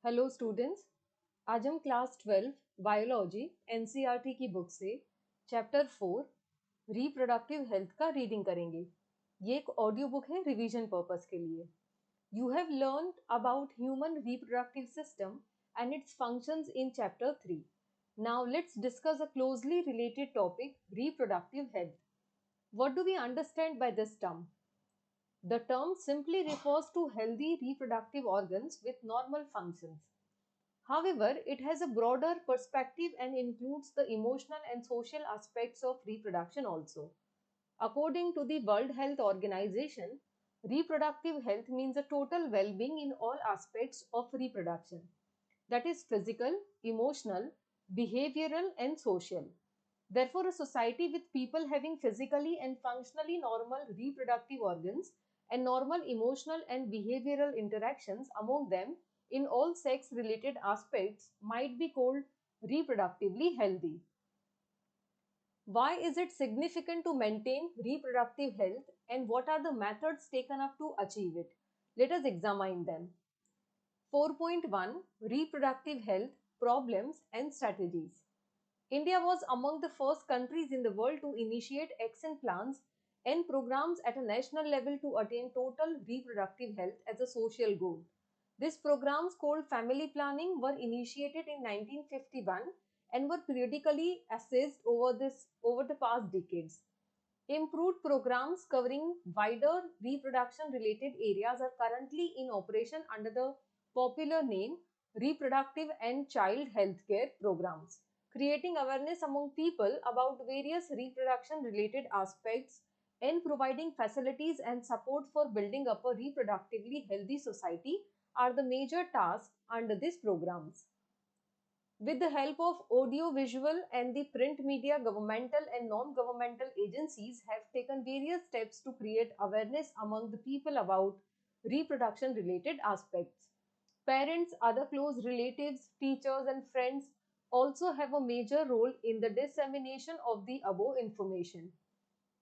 Hello students. आज हम class 12 biology NCERT की बुक से चैप्टर 4 रिप्रोडक्टिव हेल्थ का रीडिंग करेंगे। ये एक ऑडियो बुक है रिवीजन पर्पस के लिए। You have learned about human reproductive system and it's functions in chapter 3। Now let's discuss a closely related topic, reproductive health. What do we understand by this term? The term simply refers to healthy reproductive organs with normal functions. However, it has a broader perspective and includes the emotional and social aspects of reproduction also. According to the World Health Organization, reproductive health means a total well-being in all aspects of reproduction. That is physical, emotional, behavioral and social. Therefore, a society with people having physically and functionally normal reproductive organs and normal emotional and behavioral interactions among them in all sex related aspects might be called reproductively healthy. Why is it significant to maintain reproductive health and what are the methods taken up to achieve it? Let us examine them. 4.1 Reproductive Health Problems and Strategies. India was among the first countries in the world to initiate action plans and programs at a national level to attain total reproductive health as a social goal. These programs, called family planning, were initiated in 1951 and were periodically assessed over the past decades. Improved programs covering wider reproduction related areas are currently in operation under the popular name Reproductive and Child Healthcare Programs, creating awareness among people about various reproduction related aspects and providing facilities and support for building up a reproductively healthy society are the major tasks under these programs. With the help of audio, visual and the print media, governmental and non-governmental agencies have taken various steps to create awareness among the people about reproduction related aspects. Parents, other close relatives, teachers and friends also have a major role in the dissemination of the above information.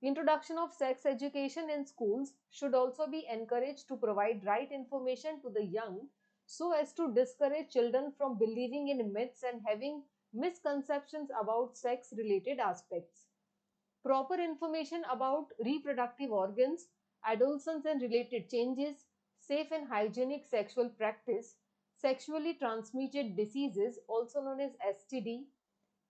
Introduction of sex education in schools should also be encouraged to provide right information to the young so as to discourage children from believing in myths and having misconceptions about sex related aspects. Proper information about reproductive organs, adolescence and related changes, safe and hygienic sexual practice, sexually transmitted diseases also known as STD,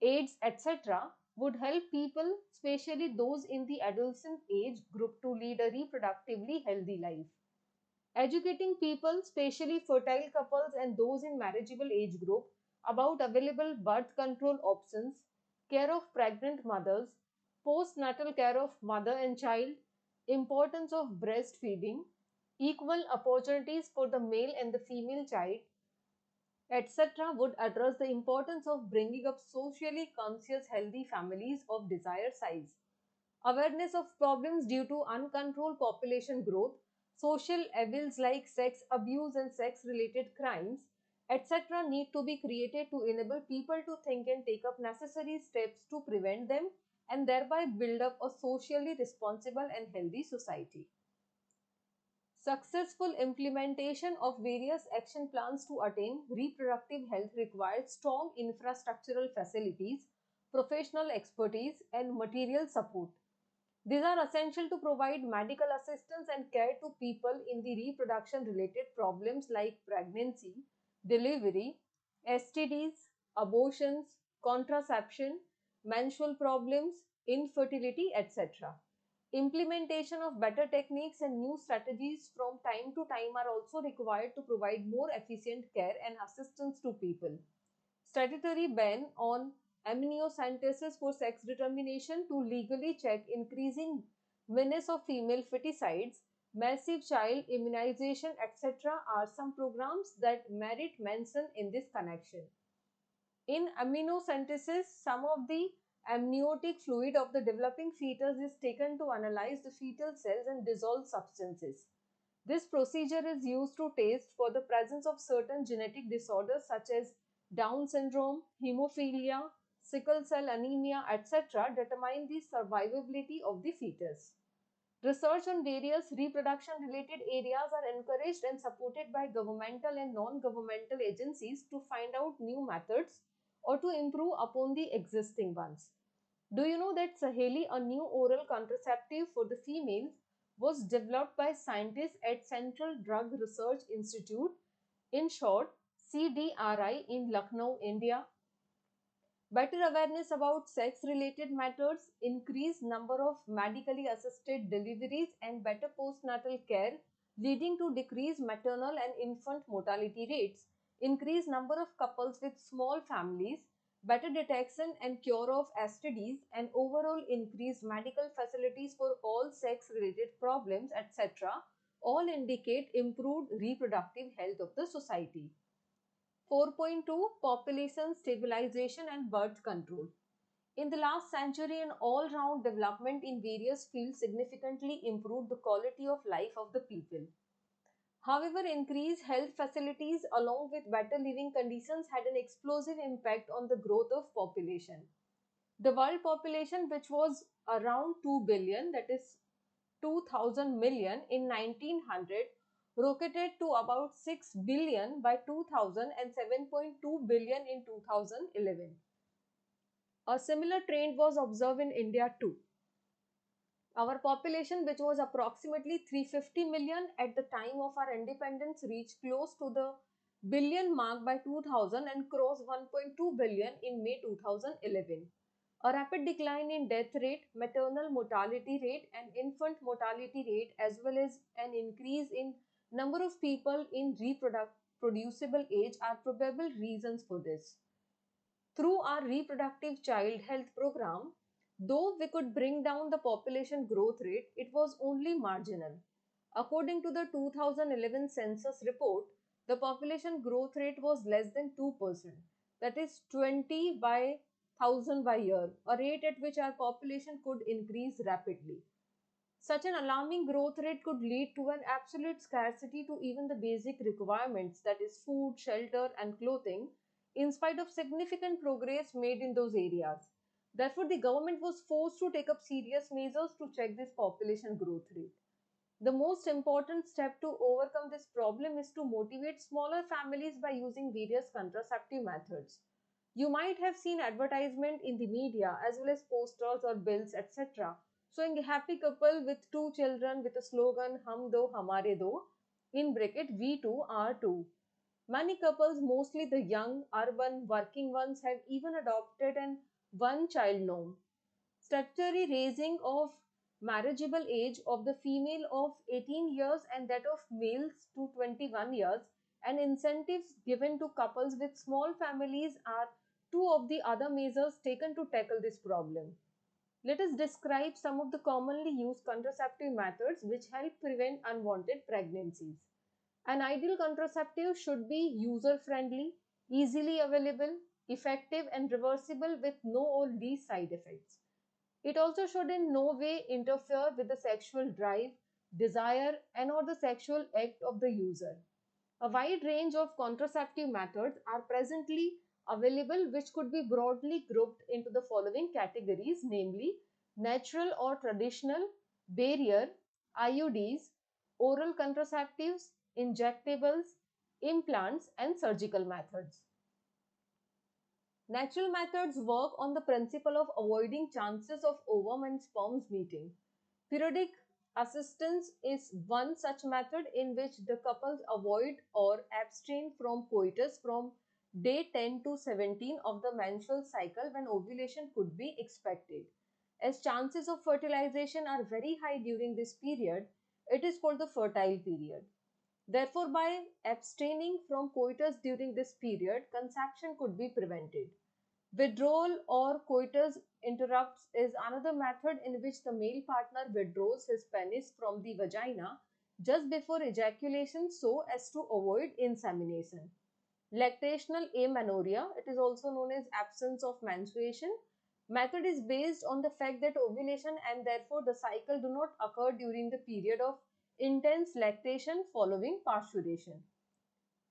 AIDS, etc. would help people, especially those in the adolescent age group, to lead a reproductively healthy life. Educating people, especially fertile couples and those in marriageable age group, about available birth control options, care of pregnant mothers, postnatal care of mother and child, importance of breastfeeding, equal opportunities for the male and the female child, etc. would address the importance of bringing up socially conscious healthy families of desired size. Awareness of problems due to uncontrolled population growth, social evils like sex abuse and sex related crimes, etc. need to be created to enable people to think and take up necessary steps to prevent them and thereby build up a socially responsible and healthy society. Successful implementation of various action plans to attain reproductive health requires strong infrastructural facilities, professional expertise, and material support. These are essential to provide medical assistance and care to people in the reproduction related problems like pregnancy, delivery, STDs, abortions, contraception, menstrual problems, infertility, etc. Implementation of better techniques and new strategies from time to time are also required to provide more efficient care and assistance to people. Statutory ban on amniocentesis for sex determination to legally check increasing menace of female feticides, massive child immunization, etc. are some programs that merit mention in this connection. In amniocentesis, some of the amniotic fluid of the developing fetus is taken to analyze the fetal cells and dissolve substances. This procedure is used to test for the presence of certain genetic disorders such as Down syndrome, hemophilia, sickle cell anemia, etc. determine the survivability of the fetus. Research on various reproduction-related areas are encouraged and supported by governmental and non-governmental agencies to find out new methods or to improve upon the existing ones. Do you know that Saheli, a new oral contraceptive for the females, was developed by scientists at Central Drug Research Institute, in short CDRI, in Lucknow, India? Better awareness about sex-related matters, increased number of medically assisted deliveries and better postnatal care leading to decreased maternal and infant mortality rates, increased number of couples with small families, better detection and cure of STDs, and overall increased medical facilities for all sex-related problems, etc. all indicate improved reproductive health of the society. 4.2 Population Stabilization and Birth Control. In the last century, an all-round development in various fields significantly improved the quality of life of the people. However, increased health facilities along with better living conditions had an explosive impact on the growth of population. The world population, which was around 2 billion, that is 2000 million in 1900, rocketed to about 6 billion by 2000 and 7.2 billion in 2011. A similar trend was observed in India too. Our population, which was approximately 350 million at the time of our independence, reached close to the billion mark by 2000 and crossed 1.2 billion in May 2011. A rapid decline in death rate, maternal mortality rate, and infant mortality rate, as well as an increase in number of people in reproducible age, are probable reasons for this. Through our reproductive child health program, though we could bring down the population growth rate, it was only marginal. According to the 2011 census report, the population growth rate was less than 2%, that is 20 by 1000 by year, a rate at which our population could increase rapidly. Such an alarming growth rate could lead to an absolute scarcity to even the basic requirements, that is food, shelter and clothing, in spite of significant progress made in those areas. Therefore, the government was forced to take up serious measures to check this population growth rate. The most important step to overcome this problem is to motivate smaller families by using various contraceptive methods. You might have seen advertisement in the media as well as posters or bills, etc., showing a happy couple with two children with a slogan "Hum do, hamare do," in bracket we too, are too. Many couples, mostly the young, urban, working ones, have even adopted an one-child norm. Statutory raising of marriageable age of the female of 18 years and that of males to 21 years and incentives given to couples with small families are two of the other measures taken to tackle this problem. Let us describe some of the commonly used contraceptive methods which help prevent unwanted pregnancies. An ideal contraceptive should be user-friendly, easily available, effective and reversible with no or least side effects. It also should in no way interfere with the sexual drive, desire and or the sexual act of the user. A wide range of contraceptive methods are presently available which could be broadly grouped into the following categories, namely natural or traditional, barrier, IUDs, oral contraceptives, injectables, implants and surgical methods. Natural methods work on the principle of avoiding chances of ovum and sperms meeting. Periodic assistance is one such method in which the couples avoid or abstain from coitus from day 10 to 17 of the menstrual cycle when ovulation could be expected. As chances of fertilization are very high during this period, it is called the fertile period. Therefore, by abstaining from coitus during this period, conception could be prevented. Withdrawal or coitus interrupts is another method in which the male partner withdraws his penis from the vagina just before ejaculation so as to avoid insemination. Lactational amenorrhea, it is also known as absence of menstruation, method is based on the fact that ovulation and therefore the cycle do not occur during the period of intense lactation following parturition.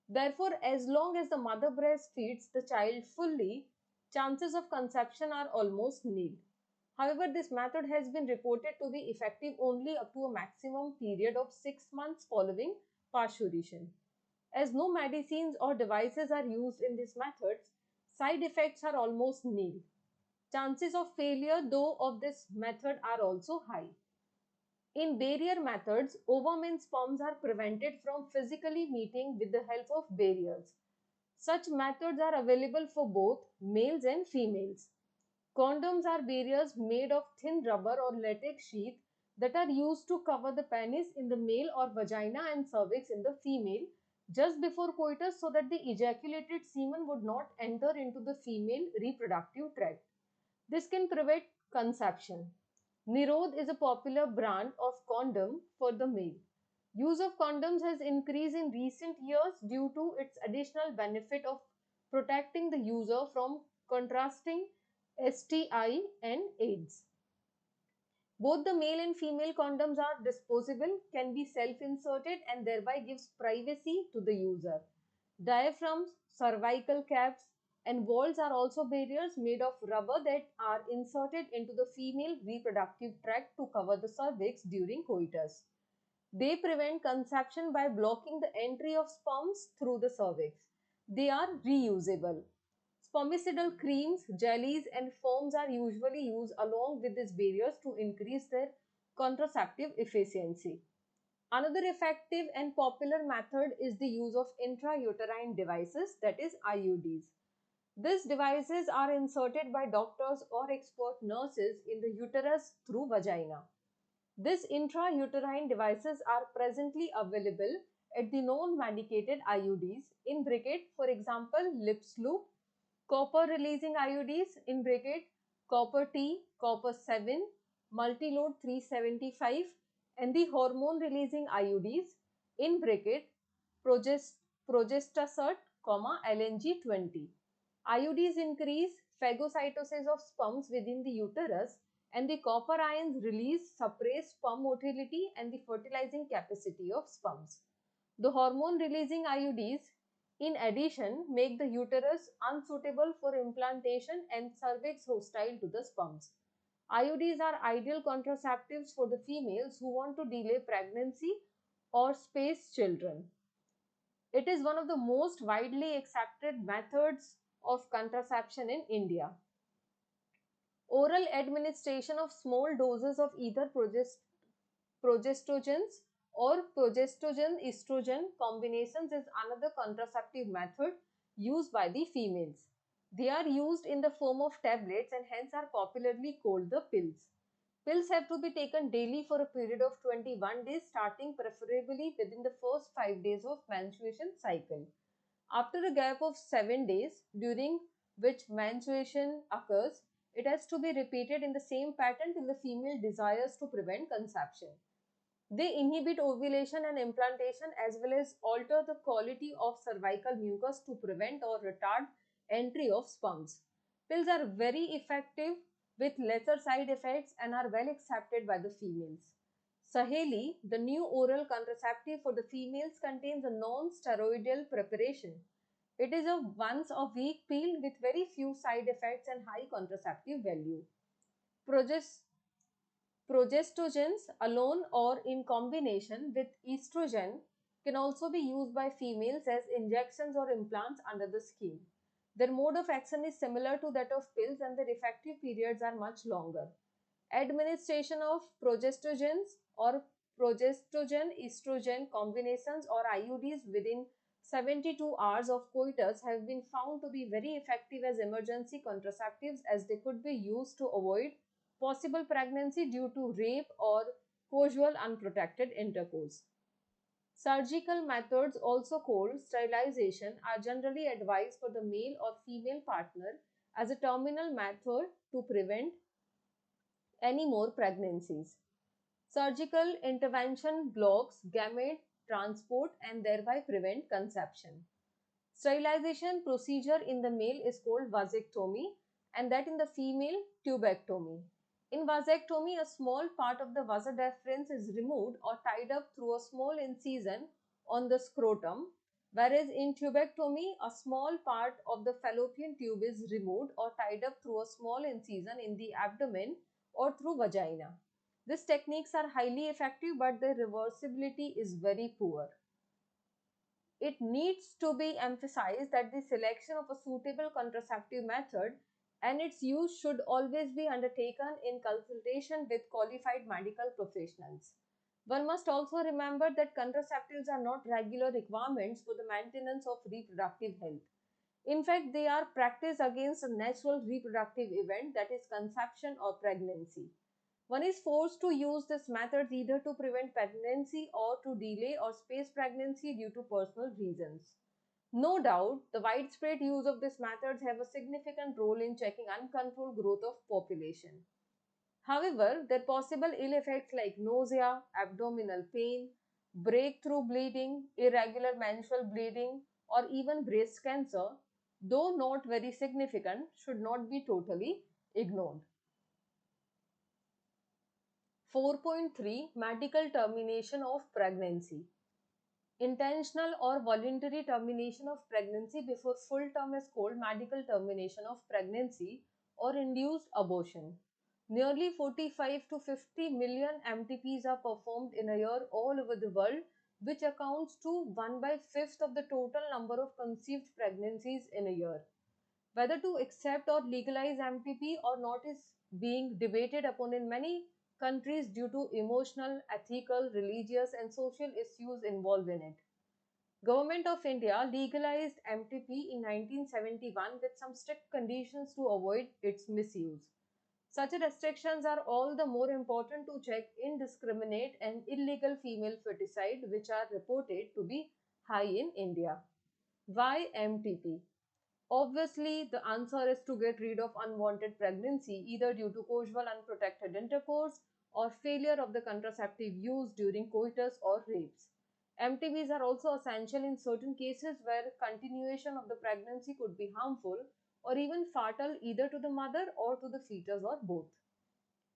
Therefore, as long as the mother breastfeeds the child fully, chances of conception are almost nil. However, this method has been reported to be effective only up to a maximum period of 6 months following parturition. As no medicines or devices are used in these methods, side effects are almost nil. Chances of failure, though, of this method are also high. In barrier methods, ovum and sperms are prevented from physically meeting with the help of barriers. Such methods are available for both males and females. Condoms are barriers made of thin rubber or latex sheath that are used to cover the penis in the male or vagina and cervix in the female just before coitus so that the ejaculated semen would not enter into the female reproductive tract. This can prevent conception. Nirod is a popular brand of condom for the male. Use of condoms has increased in recent years due to its additional benefit of protecting the user from contrasting STI and AIDS. Both the male and female condoms are disposable, can be self-inserted and thereby gives privacy to the user. Diaphragms, cervical caps and walls are also barriers made of rubber that are inserted into the female reproductive tract to cover the cervix during coitus. They prevent conception by blocking the entry of sperms through the cervix. They are reusable. Spermicidal creams, jellies and foams are usually used along with these barriers to increase their contraceptive efficiency. Another effective and popular method is the use of intrauterine devices, that is IUDs. These devices are inserted by doctors or expert nurses in the uterus through vagina. These intrauterine devices are presently available at the non-medicated IUDs in bracket, for example, lips loop, copper releasing IUDs in bracket, copper T, copper 7, multilode 375 and the hormone releasing IUDs in bracket, progestasert, LNG 20. IUDs increase phagocytosis of sperms within the uterus and the copper ions release suppress sperm motility and the fertilizing capacity of sperms. The hormone releasing IUDs in addition make the uterus unsuitable for implantation and cervix hostile to the sperms. IUDs are ideal contraceptives for the females who want to delay pregnancy or space children. It is one of the most widely accepted methods of contraception in India. Oral administration of small doses of either progestogens or progestogen-estrogen combinations is another contraceptive method used by the females. They are used in the form of tablets and hence are popularly called the pills. Pills have to be taken daily for a period of 21 days, starting preferably within the first 5 days of menstruation cycle. After a gap of 7 days, during which menstruation occurs, it has to be repeated in the same pattern till the female desires to prevent conception. They inhibit ovulation and implantation as well as alter the quality of cervical mucus to prevent or retard entry of sperms. Pills are very effective with lesser side effects and are well accepted by the females. Saheli, the new oral contraceptive for the females, contains a non-steroidal preparation. It is a once-a-week pill with very few side effects and high contraceptive value. Progestogens alone or in combination with estrogen can also be used by females as injections or implants under the skin. Their mode of action is similar to that of pills and their effective periods are much longer. Administration of progestogens or progestogen-estrogen combinations or IUDs within 72 hours of coitus have been found to be very effective as emergency contraceptives as they could be used to avoid possible pregnancy due to rape or casual unprotected intercourse. Surgical methods, also called sterilization, are generally advised for the male or female partner as a terminal method to prevent any more pregnancies. Surgical intervention blocks gamete transport and thereby prevent conception. Sterilization procedure in the male is called vasectomy and that in the female tubectomy. In vasectomy, a small part of the vasa deferens is removed or tied up through a small incision on the scrotum, whereas in tubectomy, a small part of the fallopian tube is removed or tied up through a small incision in the abdomen or through vagina. These techniques are highly effective, but their reversibility is very poor. It needs to be emphasized that the selection of a suitable contraceptive method and its use should always be undertaken in consultation with qualified medical professionals. One must also remember that contraceptives are not regular requirements for the maintenance of reproductive health. In fact, they are practiced against a natural reproductive event, that is conception or pregnancy. One is forced to use this method either to prevent pregnancy or to delay or space pregnancy due to personal reasons. No doubt, the widespread use of these methods have a significant role in checking uncontrolled growth of population. However, their possible ill effects like nausea, abdominal pain, breakthrough bleeding, irregular menstrual bleeding, or even breast cancer, though not very significant, should not be totally ignored. 4.3 Medical termination of pregnancy. Intentional or voluntary termination of pregnancy before full term is called medical termination of pregnancy or induced abortion. Nearly 45 to 50 million MTPs are performed in a year all over the world, which accounts to 1/5 of the total number of conceived pregnancies in a year. Whether to accept or legalize MTP or not is being debated upon in many countries due to emotional, ethical, religious and social issues involved in it. Government of India legalized MTP in 1971 with some strict conditions to avoid its misuse. Such restrictions are all the more important to check indiscriminate and illegal female feticide, which are reported to be high in India. Why MTP? Obviously, the answer is to get rid of unwanted pregnancy either due to casual unprotected intercourse or failure of the contraceptive use during coitus or rapes. MTVs are also essential in certain cases where continuation of the pregnancy could be harmful or even fatal either to the mother or to the fetus or both.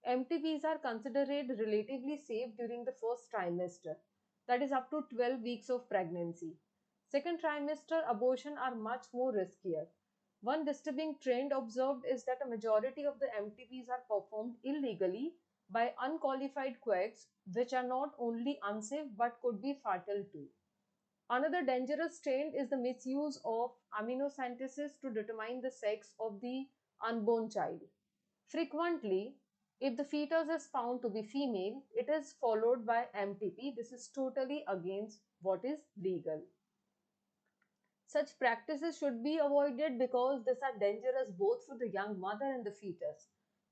MTVs are considered relatively safe during the first trimester, that is up to 12 weeks of pregnancy. Second trimester abortion are much more riskier. One disturbing trend observed is that a majority of the MTPs are performed illegally by unqualified quacks, which are not only unsafe but could be fatal too. Another dangerous trend is the misuse of amniocentesis to determine the sex of the unborn child. Frequently, if the fetus is found to be female, it is followed by MTP. This is totally against what is legal. Such practices should be avoided because these are dangerous both for the young mother and the fetus.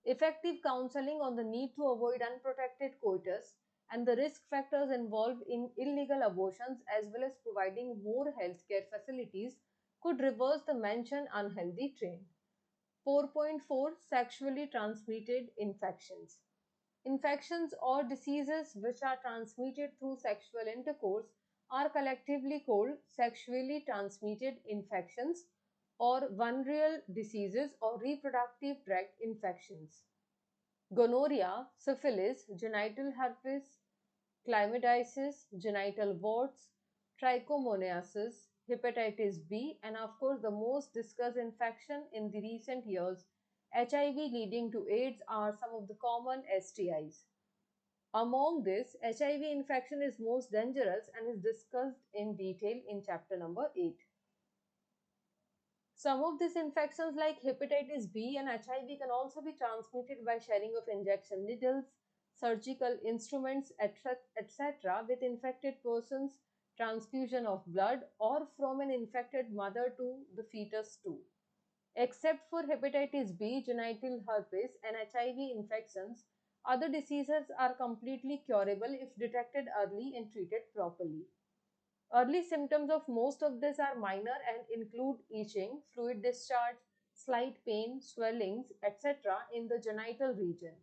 Effective counseling on the need to avoid unprotected coitus and the risk factors involved in illegal abortions, as well as providing more healthcare facilities, could reverse the mentioned unhealthy trend. 4.4 Sexually transmitted infections. Infections or diseases which are transmitted through sexual intercourse are collectively called sexually transmitted infections or venereal diseases or reproductive tract infections. Gonorrhea, syphilis, genital herpes, chlamydiasis, genital warts, trichomoniasis, hepatitis B, and of course the most discussed infection in the recent years, HIV leading to AIDS, are some of the common STIs. Among this, HIV infection is most dangerous and is discussed in detail in chapter number 8. Some of these infections like hepatitis B and HIV can also be transmitted by sharing of injection needles, surgical instruments, etc. with infected persons, transfusion of blood, or from an infected mother to the fetus too. Except for hepatitis B, genital herpes, and HIV infections, other diseases are completely curable if detected early and treated properly. Early symptoms of most of these are minor and include itching, fluid discharge, slight pain, swellings, etc. in the genital region.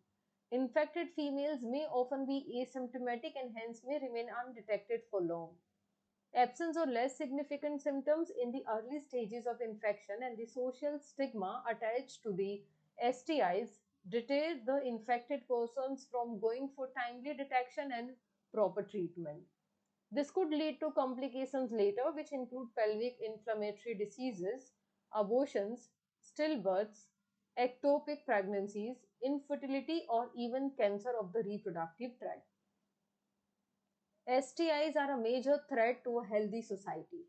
Infected females may often be asymptomatic and hence may remain undetected for long. Absence or less significant symptoms in the early stages of infection and the social stigma attached to the STIs deter the infected persons from going for timely detection and proper treatment. This could lead to complications later, which include pelvic inflammatory diseases, abortions, stillbirths, ectopic pregnancies, infertility, or even cancer of the reproductive tract. STIs are a major threat to a healthy society.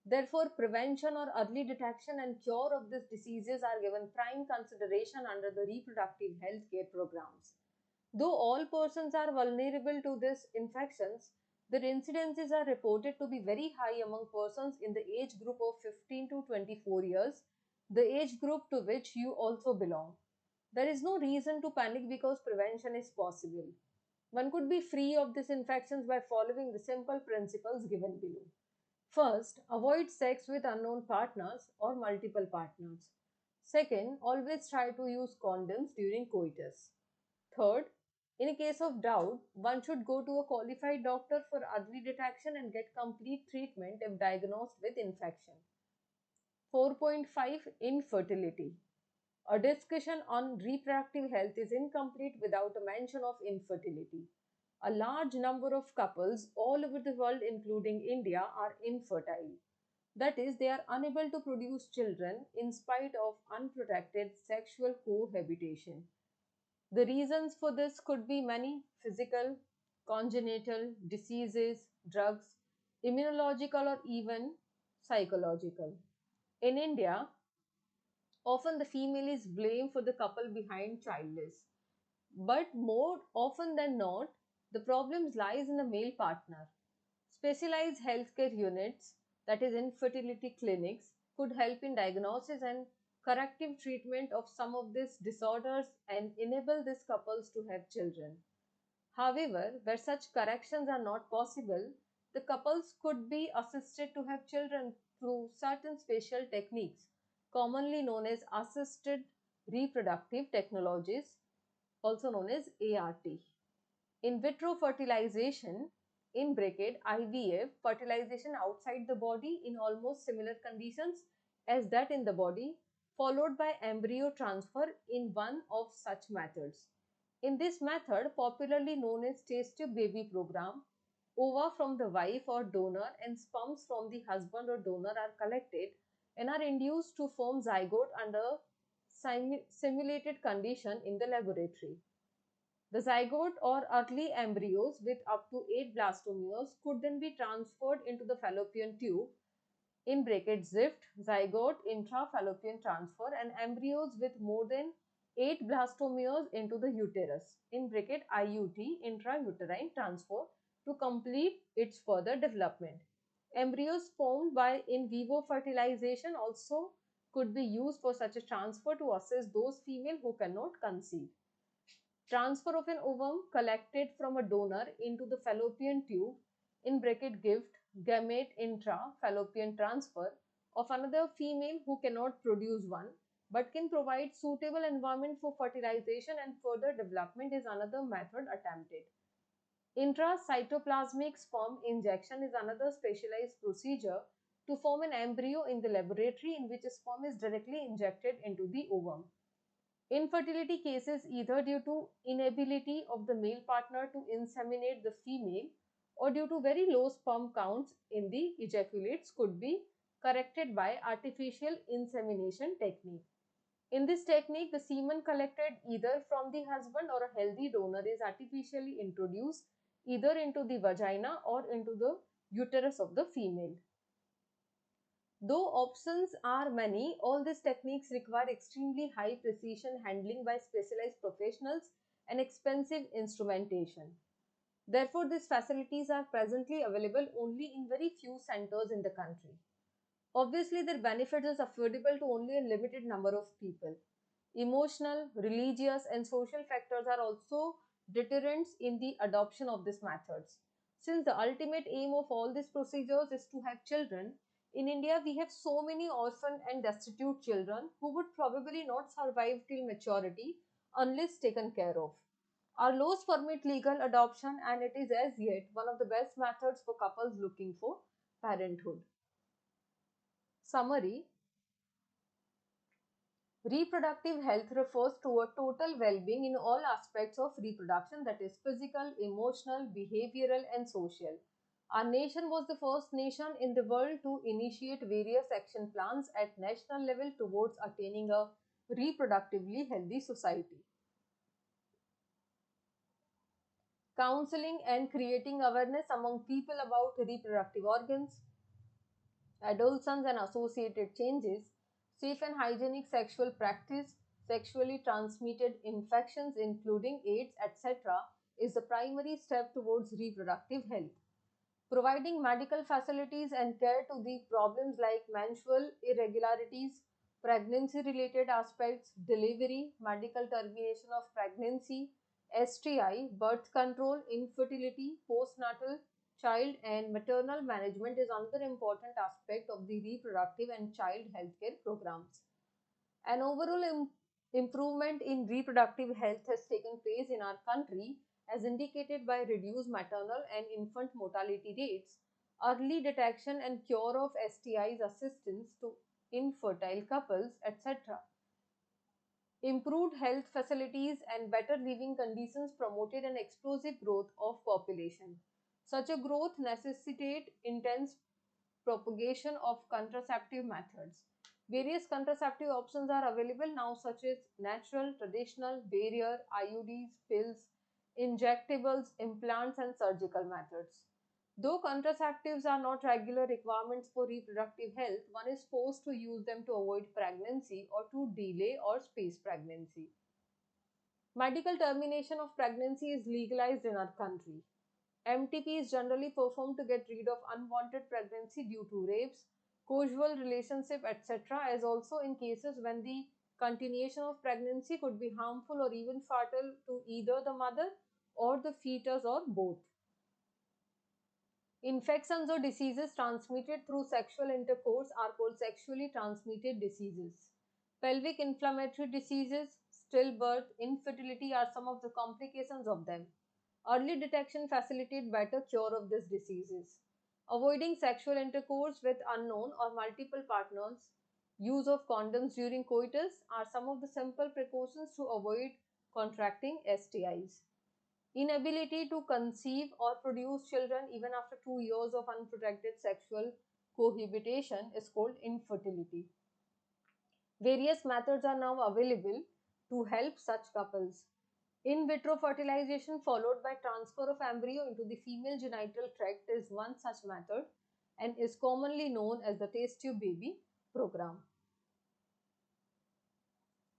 Therefore, prevention or early detection and cure of these diseases are given prime consideration under the reproductive health care programs. Though all persons are vulnerable to these infections, their incidences are reported to be very high among persons in the age group of 15 to 24 years, the age group to which you also belong. There is no reason to panic because prevention is possible. One could be free of these infections by following the simple principles given below. First, avoid sex with unknown partners or multiple partners. Second, always try to use condoms during coitus. Third, in case of doubt, one should go to a qualified doctor for early detection and get complete treatment if diagnosed with infection. 4.5 Infertility. A discussion on reproductive health is incomplete without a mention of infertility. A large number of couples all over the world, including India, are infertile. That is, they are unable to produce children in spite of unprotected sexual cohabitation. The reasons for this could be many: physical, congenital, diseases, drugs, immunological, or even psychological. In India, often the female is blamed for the couple behind childless. But more often than not, the problem lies in the male partner. Specialized healthcare units, that is infertility clinics, could help in diagnosis and corrective treatment of some of these disorders and enable these couples to have children. However, where such corrections are not possible, the couples could be assisted to have children through certain special techniques, commonly known as assisted reproductive technologies, also known as ART. In vitro fertilization, in bracket IVF, fertilization outside the body in almost similar conditions as that in the body, followed by embryo transfer in one of such methods. In this method, popularly known as test tube baby program, ova from the wife or donor and sperms from the husband or donor are collected and are induced to form zygote under simulated condition in the laboratory. The zygote or early embryos with up to 8 blastomeres could then be transferred into the fallopian tube, in bracket ZIFT, zygote intrafallopian transfer, and embryos with more than 8 blastomeres into the uterus, in bracket IUT, intrauterine transfer, to complete its further development. Embryos formed by in vivo fertilization also could be used for such a transfer to assess those female who cannot conceive. Transfer of an ovum collected from a donor into the fallopian tube, in bracket gift, gamete intra-fallopian transfer of another female who cannot produce one but can provide suitable environment for fertilization and further development is another method attempted. Intracytoplasmic sperm injection is another specialized procedure to form an embryo in the laboratory in which a sperm is directly injected into the ovum. Infertility cases, either due to inability of the male partner to inseminate the female or due to very low sperm counts in the ejaculates, could be corrected by artificial insemination technique. In this technique, the semen collected either from the husband or a healthy donor is artificially introduced either into the vagina or into the uterus of the female. Though options are many, all these techniques require extremely high precision handling by specialized professionals and expensive instrumentation. Therefore, these facilities are presently available only in very few centers in the country. Obviously, their benefit is affordable to only a limited number of people. Emotional, religious, and social factors are also deterrents in the adoption of these methods. Since the ultimate aim of all these procedures is to have children, in India we have so many orphan and destitute children who would probably not survive till maturity unless taken care of. Our laws permit legal adoption and it is as yet one of the best methods for couples looking for parenthood. Summary: reproductive health refers to a total well-being in all aspects of reproduction, that is physical, emotional, behavioral and social. Our nation was the first nation in the world to initiate various action plans at national level towards attaining a reproductively healthy society. counseling and creating awareness among people about reproductive organs, adolescence and associated changes, safe and hygienic sexual practice, sexually transmitted infections including AIDS, etc., is the primary step towards reproductive health. Providing medical facilities and care to the problems like menstrual irregularities, pregnancy-related aspects, delivery, medical termination of pregnancy, STI, birth control, infertility, postnatal, child and maternal management is another important aspect of the reproductive and child healthcare programs. An overall improvement in reproductive health has taken place in our country as indicated by reduced maternal and infant mortality rates, early detection and cure of STIs, assistance to infertile couples, etc. Improved health facilities and better living conditions promoted an explosive growth of population. Such a growth necessitates intense propagation of contraceptive methods. Various contraceptive options are available now, such as natural, traditional, barrier, IUDs, pills, injectables, implants, and surgical methods. Though contraceptives are not regular requirements for reproductive health, one is forced to use them to avoid pregnancy or to delay or space pregnancy. Medical termination of pregnancy is legalized in our country. MTP is generally performed to get rid of unwanted pregnancy due to rapes, casual relationship, etc., as also in cases when the continuation of pregnancy could be harmful or even fatal to either the mother or the fetus or both. Infections or diseases transmitted through sexual intercourse are called sexually transmitted diseases. Pelvic inflammatory diseases, stillbirth, infertility are some of the complications of them. Early detection facilitates better cure of these diseases. Avoiding sexual intercourse with unknown or multiple partners, use of condoms during coitus are some of the simple precautions to avoid contracting STIs. Inability to conceive or produce children even after 2 years of unprotected sexual cohabitation is called infertility. Various methods are now available to help such couples. In vitro fertilization followed by transfer of embryo into the female genital tract is one such method and is commonly known as the test tube baby program.